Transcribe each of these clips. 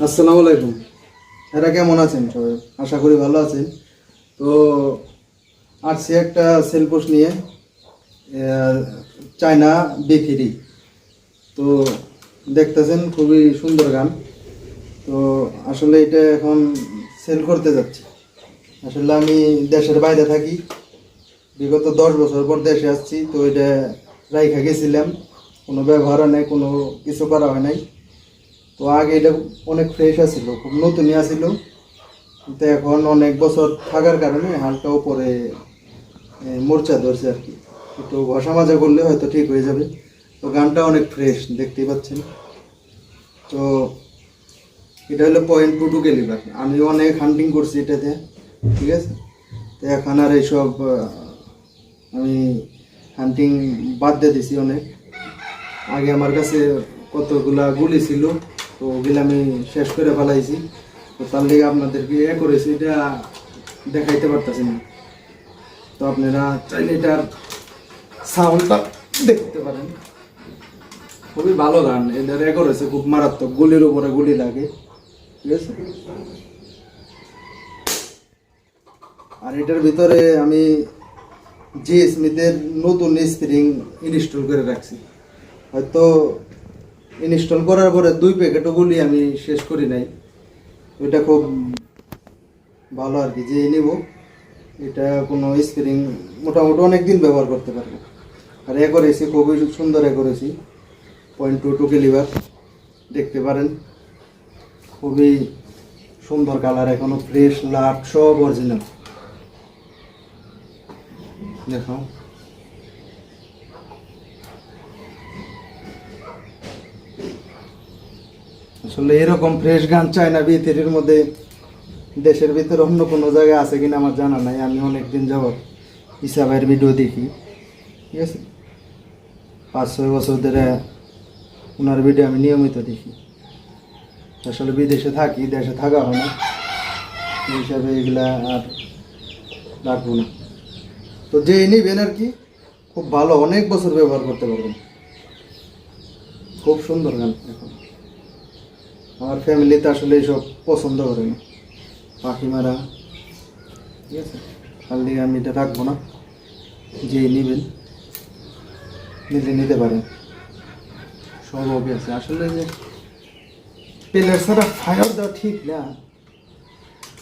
আসসালামু আলাইকুম। এরা কেমন আছেন সবাই? আশা করি ভালো আছেন। তো আসছি একটা সেলফোস নিয়ে, চায়না B3। তো দেখতেছেন খুবই সুন্দর গান। তো আসলে এটা এখন সেল করতে যাচ্ছি। আসলে আমি দেশের বাইরে থাকি, বিগত 10 বছর পর দেশে আসছি। তো এটা রাইখা গেছিলাম, কোনো ব্যবহার নেই, কোনো কিছু করা হয় নাই। তো আগে এটা অনেক ফ্রেশ আছিল, খুব নতুনই আছিল। কিন্তু এখন অনেক বছর থাকার কারণে হালকা উপরে মোর্চা ধরছে আর কি। একটু ঘষা মাজা করলে হয়তো ঠিক হয়ে যাবে। তো গানটা অনেক ফ্রেশ, দেখতেই পাচ্ছেন। তো এটা হলো 0.22 ক্যালিবার। আমি অনেক হান্টিং করছি এটাতে, ঠিক আছে। তো এখন আর এইসব আমি হান্টিং বাদ দিয়ে দিছি অনেক। আগে আমার কাছে কতগুলা গুলি ছিল, তো ওগুলো আমি শেষ করে ফেলাইছি। তো তার লিগে আপনাদেরকে করেছি, এটা দেখাইতে পারতেছি না। তো আপনারা চাইলে এটার সাউন্ডটা দেখতে পারেন। খুবই ভালো গান, এদের করেছে খুব মারাত্মক, গুলির উপরে গুলি লাগে, ঠিক আছে। আর এটার ভিতরে আমি জি স্মিথের নতুন স্প্রিং ইনস্টল করে রাখছি। হয়তো ইনস্টল করার পরে 2 প্যাকেটও গুলি আমি শেষ করি নাই। এটা খুব ভালো আর কি, যে নিব এটা কোনো স্প্রিং মোটামুটি অনেক দিন ব্যবহার করতে পারবে। আর করেছি খুবই সুন্দর করেছি, 0.22 ক্যালিবার, দেখতে পারেন। খুবই সুন্দর কালার, এখনো ফ্রেশ, লাট সব অরিজিনাল। দেখো, আসলে এরকম ফ্রেশ গান চায়না B3-র মধ্যে দেশের ভিতরে অন্য কোনো জায়গায় আছে কিনা আমার জানা নাই। আমি অনেকদিন যাবত ইসা ভাইয়ের ভিডিও দেখি, ঠিক আছে। 5-6 বছর ধরে ওনার ভিডিও আমি নিয়মিত দেখি। আসলে বিদেশে থাকি, দেশে থাকা হয় না, এই হিসাবে এগুলা আর রাখবো না। তো যে নিবেন আর কি, খুব ভালো, অনেক বছর ব্যবহার করতে পারবেন। খুব সুন্দর গান। এখন আমার ফ্যামিলিতে আসলে এইসব পছন্দ করে না, পাখি মারা, ঠিক আছে। তাহলে আমি এটা রাখবো না, যে নিবেন নিজে নিতে পারেন, সব ওকে আছে। আসলে যে পেলের ছাড়া ফায়ার দেওয়া ঠিক না,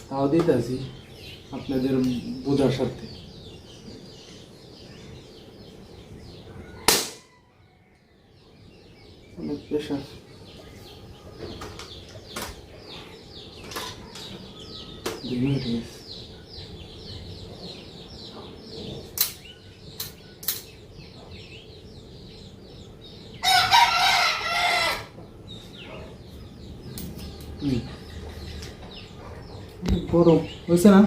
তাও দিতে আছি আপনাদের বোঝার সাথে। অনেক প্রেশার। গরম হয়েছে না?